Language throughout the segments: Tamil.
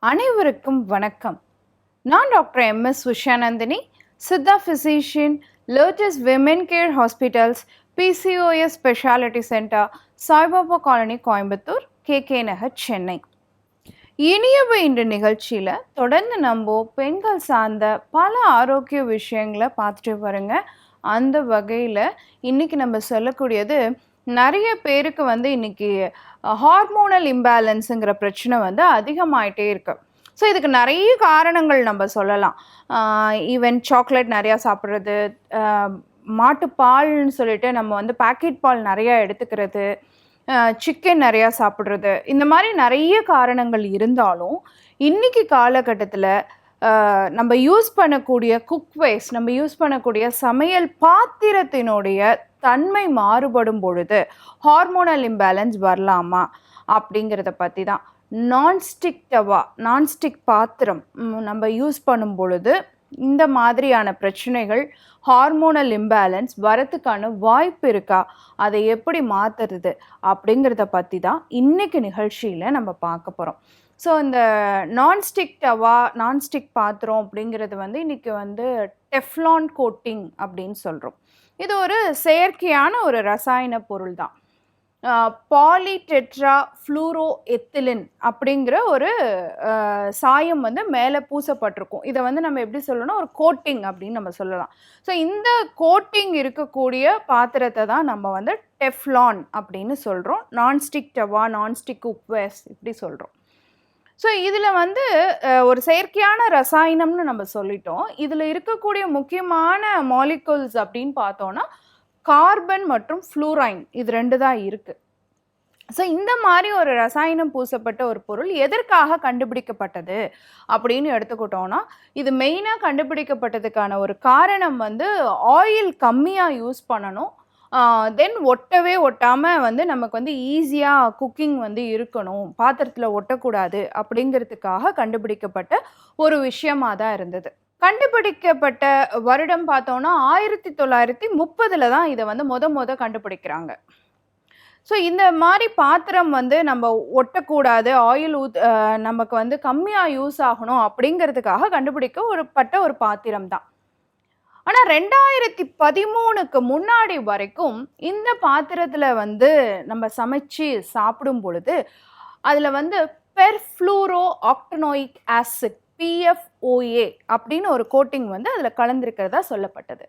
அனைவருக்கும் வணக்கம். நான் doctor M S. Ushanandhini, Siddha physician, lotus women care hospitals, PCOS specialty centre, Saibaba colony, Coimbatore, KK Nagar, Chennai. இனியவை இன்று நிகழ்ச்சியில் தொடர்ந்து நம்ம பெண்கள் சார்ந்த பல ஆரோக்கிய விஷயங்களை பார்த்துட்டு வருங்க. அந்த வகையில் இன்னைக்கு நம்ம சொல்லக்கூடியது நிறைய பேருக்கு இன்னைக்கு ஹார்மோனல் இம்பேலன்ஸுங்கிற பிரச்சனை அதிகமாயிட்டே இருக்கு. ஸோ இதுக்கு நிறைய காரணங்கள் நம்ம சொல்லலாம். ஈவன் சாக்லேட் நிறையா சாப்பிட்றது, மாட்டுப்பால்னு சொல்லிட்டு நம்ம பேக்கெட் பால் நிறையா எடுத்துக்கிறது, சிக்கன் நிறையா சாப்பிட்றது, இந்த மாதிரி நிறைய காரணங்கள் இருந்தாலும் இன்னைக்கு காலகட்டத்தில் நம்ம யூஸ் பண்ணக்கூடிய குக்வேஸ், நம்ம யூஸ் பண்ணக்கூடிய சமையல் பாத்திரத்தினுடைய தன்மை மாறுபடும் பொழுது ஹார்மோனல் இம்பேலன்ஸ் வரலாமா அப்படிங்கிறத பற்றி தான். நான்ஸ்டிக் தவா, நான்ஸ்டிக் பாத்திரம் நம்ம யூஸ் பண்ணும் பொழுது இந்த மாதிரியான பிரச்சனைகள், ஹார்மோனல் இம்பேலன்ஸ் வரத்துக்கான வாய்ப்பு இருக்கா, அதை எப்படி மாற்றுறது அப்படிங்கிறத பற்றி தான் இன்றைக்கி நிகழ்ச்சியில் நம்ம பார்க்க போகிறோம். ஸோ இந்த நான்ஸ்டிக் தவா, நான்ஸ்டிக் பாத்திரம் அப்படிங்கிறது இன்றைக்கி டெஃப்லான் கோட்டிங் அப்படின்னு சொல்கிறோம். இது ஒரு செயற்கையான ஒரு ரசாயன பொருள் தான். பாலிடெட்ரா ஃப்ளூரோ எத்திலின் அப்படிங்கிற ஒரு சாயம் மேலே பூசப்பட்டிருக்கும். இதை நம்ம எப்படி சொல்லணும்னா ஒரு கோட்டிங் அப்படின்னு நம்ம சொல்லலாம். ஸோ இந்த கோட்டிங் இருக்கக்கூடிய பாத்திரத்தை தான் நம்ம டெஃப்லான் அப்படின்னு சொல்கிறோம். நான்ஸ்டிக் தவா, நான்ஸ்டிக் குக்வேர்ஸ் இப்படி சொல்கிறோம். ஸோ இதில் ஒரு செயற்கையான ரசாயனம்னு நம்ம சொல்லிட்டோம். இதில் இருக்கக்கூடிய முக்கியமான மாலிகுல்ஸ் அப்படின்னு பார்த்தோன்னா கார்பன் மற்றும் ஃப்ளூரைன், இது ரெண்டு தான் இருக்குது. ஸோ இந்த மாதிரி ஒரு ரசாயனம் பூசப்பட்ட ஒரு பொருள் எதற்காக கண்டுபிடிக்கப்பட்டது அப்படின்னு எடுத்துக்கிட்டோன்னா, இது மெயினாக கண்டுபிடிக்கப்பட்டதுக்கான ஒரு காரணம் ஆயில் கம்மியாக யூஸ் பண்ணணும், தென் ஒட்டவே ஒட்டாமல் நமக்கு ஈஸியாக குக்கிங் இருக்கணும், பாத்திரத்தில் ஒட்டக்கூடாது அப்படிங்கிறதுக்காக கண்டுபிடிக்கப்பட்ட ஒரு விஷயமாக தான் இருந்தது. கண்டுபிடிக்கப்பட்ட வருடம் பார்த்தோன்னா 1930 தான் இதை முத கண்டுபிடிக்கிறாங்க. ஸோ இந்த மாதிரி பாத்திரம் நம்ம ஒட்டக்கூடாது, ஆயில் நமக்கு கம்மியாக யூஸ் ஆகணும் அப்படிங்கிறதுக்காக கண்டுபிடிக்கப்பட்ட ஒரு பாத்திரம் தான். ஆனால் 2013க்கு முன்னாடி வரைக்கும் இந்த பாத்திரத்தில் நம்ம சமைச்சு சாப்பிடும் பொழுது அதில் பெர்ஃப்ளூரோ ஆக்டனோயிக் ஆசிட், PFOA அப்படின்னு ஒரு கோட்டிங் அதில் கலந்திருக்கிறதா சொல்லப்பட்டது.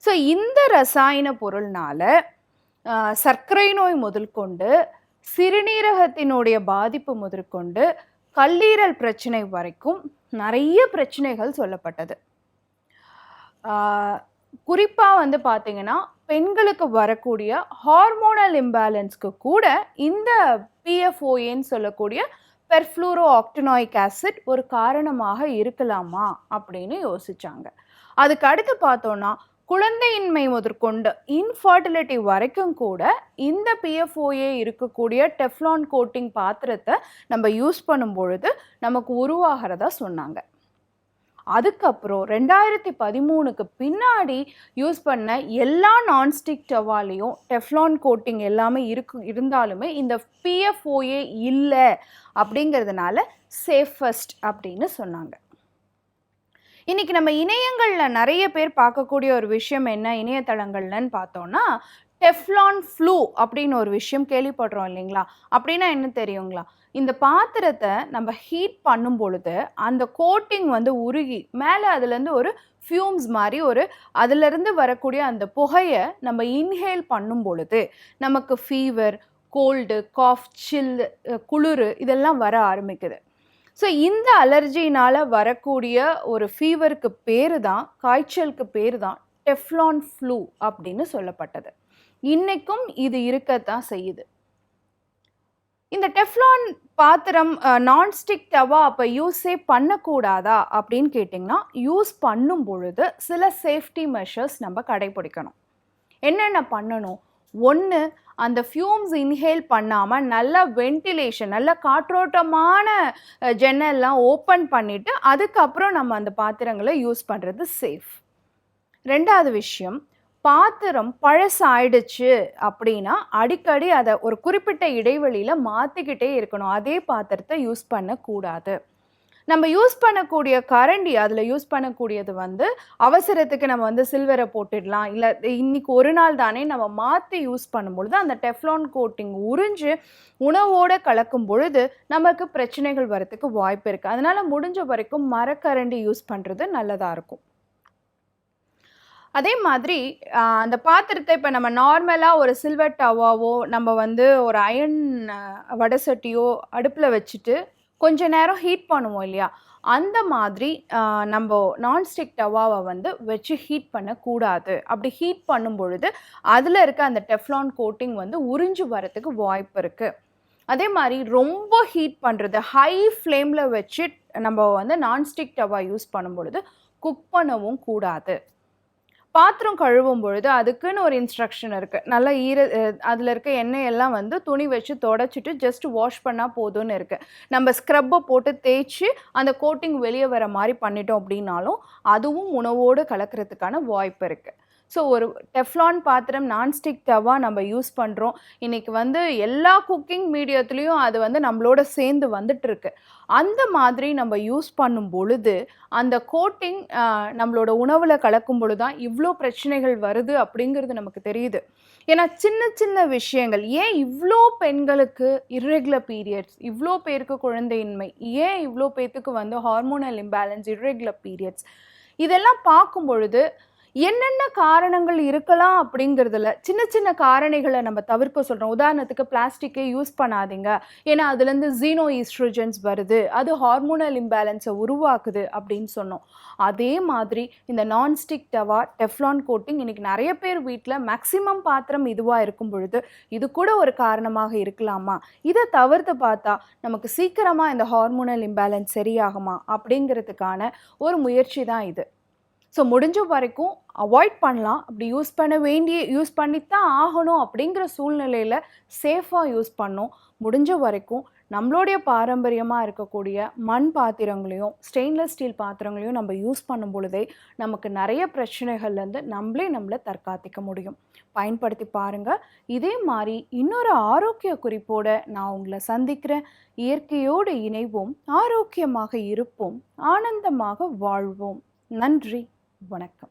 ஸோ இந்த ரசாயன பொருள்னால சர்க்கரை நோய் முதற்கொண்டு, சிறுநீரகத்தினுடைய பாதிப்பு முதற்கொண்டு, கல்லீரல் பிரச்சனை வரைக்கும் நிறைய பிரச்சனைகள் சொல்லப்பட்டது. குறிப்பாக பார்த்தீங்கன்னா பெண்களுக்கு வரக்கூடிய ஹார்மோனல் இம்பேலன்ஸ்க்கு கூட இந்த PFOAன்னு சொல்லக்கூடிய பெர்ஃப்ளூரோ ஆக்டனோயிக் ஆசிட் ஒரு காரணமாக இருக்கலாமா அப்படின்னு யோசிச்சாங்க. அதுக்கு அடுத்து பார்த்தோன்னா குழந்தையின்மை முதற்கொண்டு இன்ஃபர்டிலிட்டி வரைக்கும் கூட இந்த PFOA இருக்கக்கூடிய டெஃப்லான் கோட்டிங் பாத்திரத்தை நம்ம யூஸ் பண்ணும் பொழுது நமக்கு உருவாகிறதா சொன்னாங்க. அதுக்கப்புறம் 2013க்கு பின்னாடி யூஸ் பண்ண எல்லா நான்ஸ்டிக் டவாலையும் டெஃப்லான் கோட்டிங் எல்லாமே இருந்தாலுமே இந்த PFOA இல்லை அப்படிங்கிறதுனால சேஃபஸ்ட் அப்படின்னு சொன்னாங்க. இன்றைக்கி நம்ம இணையங்களில் நிறைய பேர் பார்க்கக்கூடிய ஒரு விஷயம் என்ன, இணையதளங்கள்லன்னு பார்த்தோன்னா டெஃப்லான் ஃப்ளூ அப்படின்னு ஒரு விஷயம் கேள்விப்படுறோம் இல்லைங்களா? அப்படின்னா என்ன தெரியுங்களா? இந்த பாத்திரத்தை நம்ம ஹீட் பண்ணும் பொழுது அந்த கோட்டிங் உருகி மேலே அதுலேருந்து ஒரு ஃபியூம்ஸ் மாதிரி அதுலேருந்து வரக்கூடிய அந்த புகையை நம்ம இன்ஹேல் பண்ணும் பொழுது நமக்கு ஃபீவர், கோல்டு, காஃப், சில், குளிர் இதெல்லாம் வர ஆரம்பிக்குது. ஸோ இந்த அலர்ஜினால் வரக்கூடிய ஒரு ஃபீவருக்கு பேர் தான், காய்ச்சலுக்கு பேர் தான் டெஃப்லான் ஃப்ளூ அப்படின்னு சொல்லப்பட்டது. இன்றைக்கும் இது இருக்கத்தான் செய்யுது. இந்த டெஃப்லான் பாத்திரம், நான்ஸ்டிக் தவா அப்போ யூஸே பண்ணக்கூடாதா அப்படின்னு கேட்டிங்கன்னா, யூஸ் பண்ணும் பொழுது சில சேஃப்டி மெஷர்ஸ் நம்ம கடைப்பிடிக்கணும். என்னென்ன பண்ணணும்? ஒன்று, அந்த ஃபியூம்ஸ் இன்ஹேல் பண்ணாமல் நல்ல வென்டிலேஷன், நல்ல காற்றோட்டமான ஜன்னல்லாம் ஓப்பன் பண்ணிவிட்டு அதுக்கப்புறம் நம்ம அந்த பாத்திரங்களை யூஸ் பண்ணுறது சேஃப். ரெண்டாவது விஷயம், பாத்திரம் பழசாயிடுச்சு அப்படின்னா அடிக்கடி அதை ஒரு குறிப்பிட்ட இடைவெளியில் மாற்றிக்கிட்டே இருக்கணும். அதே பாத்திரத்தை யூஸ் பண்ணக்கூடாது. நம்ம யூஸ் பண்ணக்கூடிய கரண்டி, அதில் யூஸ் பண்ணக்கூடியது வந்து அவசரத்துக்கு நம்ம வந்து சில்வரை போட்டுடலாம், இல்லை இன்னைக்கு ஒரு நாள் தானே நம்ம மாற்றி யூஸ் பண்ணும்பொழுது அந்த டெஃப்லான் கோட்டிங் உறிஞ்சு உணவோடு கலக்கும் பொழுது நமக்கு பிரச்சனைகள் வரத்துக்கு வாய்ப்பு இருக்குது. அதனால் முடிஞ்ச வரைக்கும் மரக்கரண்டி யூஸ் பண்ணுறது நல்லதாக இருக்கும். அதே மாதிரி அந்த பாத்திரத்தை இப்போ நம்ம நார்மலாக ஒரு சில்வர் டவாவோ நம்ம வந்து ஒரு அயன் வடை சட்டியோ அடுப்பில் வச்சுட்டு கொஞ்ச நேரம் ஹீட் பண்ணுவோம் இல்லையா, அந்த மாதிரி நம்ம நான்ஸ்டிக் டவாவை வந்து வச்சு ஹீட் பண்ணக்கூடாது. அப்படி ஹீட் பண்ணும் பொழுது அதில் இருக்க அந்த டெஃப்லான் கோட்டிங் வந்து உறிஞ்சு வரத்துக்கு வாய்ப்பு இருக்குது. அதே மாதிரி ரொம்ப ஹீட் பண்ணுறது, ஹை ஃப்ளேமில் வச்சு நம்ம வந்து நான்ஸ்டிக் டவா யூஸ் பண்ணும் பொழுது குக் பண்ணவும் கூடாது. பாத்திரம் கழுவும் பொழுது அதுக்குன்னு ஒரு இன்ஸ்ட்ரக்ஷன் இருக்குது. நல்லா அதில் இருக்க எண்ணெயெல்லாம் வந்து துணி வச்சு தொடச்சிட்டு ஜஸ்ட் வாஷ் பண்ணால் போதும்னு இருக்குது. நம்ம ஸ்க்ரப்பை போட்டு தேய்ச்சி அந்த கோட்டிங் வெளியே வர மாதிரி பண்ணிட்டோம் அப்படின்னாலும் அதுவும் உணவோடு கலக்கிறதுக்கான வாய்ப்பு இருக்குது. ஸோ ஒரு டெஃப்லான் பாத்திரம், நான்ஸ்டிக் தவா நம்ம யூஸ் பண்ணுறோம். இன்றைக்கி வந்து எல்லா குக்கிங் மீடியத்துலேயும் அது வந்து நம்மளோட சேர்ந்து வந்துட்டுருக்கு. அந்த மாதிரி நம்ம யூஸ் பண்ணும் பொழுது அந்த கோட்டிங் நம்மளோட உணவில் கலக்கும் பொழுது தான் இவ்வளோ பிரச்சனைகள் வருது அப்படிங்கிறது நமக்கு தெரியுது. ஏன்னா சின்ன சின்ன விஷயங்கள், ஏன் இவ்வளோ பெண்களுக்கு இர்ரெகுலர் பீரியட்ஸ், இவ்வளோ பேருக்கு குழந்தையின்மை, ஏன் இவ்வளோ பேர்த்துக்கு வந்து ஹார்மோனல் இம்பேலன்ஸ், இர்ரெகுலர் பீரியட்ஸ், இதெல்லாம் பார்க்கும் பொழுது என்னென்ன காரணங்கள் இருக்கலாம் அப்படிங்கிறதுல சின்ன சின்ன காரணிகளை நம்ம தவிர்க்க சொல்கிறோம். உதாரணத்துக்கு பிளாஸ்டிக்கை யூஸ் பண்ணாதீங்க, ஏன்னா அதுலேருந்து ஜீனோ ஈஸ்ட்ரோஜன்ஸ் வருது, அது ஹார்மோனல் இம்பேலன்ஸை உருவாக்குது அப்படின்னு சொன்னோம். அதே மாதிரி இந்த நான்ஸ்டிக் டவா, டெஃப்லான் கோட்டிங் இன்றைக்கி நிறைய பேர் வீட்டில் மேக்சிமம் பாத்திரம் இதுவாக இருக்கும் பொழுது இது கூட ஒரு காரணமாக இருக்கலாமா? இதை தவிர்த்து பார்த்தா நமக்கு சீக்கிரமாக இந்த ஹார்மோனல் இம்பேலன்ஸ் சரியாகுமா அப்படிங்கிறதுக்கான ஒரு முயற்சி தான் இது. ஸோ முடிஞ்ச வரைக்கும் அவாய்ட் பண்ணலாம். அப்படி யூஸ் பண்ணித்தான் ஆகணும் அப்படிங்கிற சூழ்நிலையில் சேஃபாக யூஸ் பண்ணோம். முடிஞ்ச வரைக்கும் நம்மளுடைய பாரம்பரியமாக இருக்கக்கூடிய மண் பாத்திரங்களையும் ஸ்டெயின்லெஸ் ஸ்டீல் பாத்திரங்களையும் நம்ம யூஸ் பண்ணும் பொழுதே நமக்கு நிறைய பிரச்சனைகள்லேருந்து நம்மளை தற்காத்திக்க முடியும். பயன்படுத்தி பாருங்கள். இதே மாதிரி இன்னொரு ஆரோக்கிய குறிப்போடு நான் உங்களை சந்திக்கிறேன். இயற்கையோடு இணைவோம், ஆரோக்கியமாக இருப்போம், ஆனந்தமாக வாழ்வோம். நன்றி, வணக்கம்.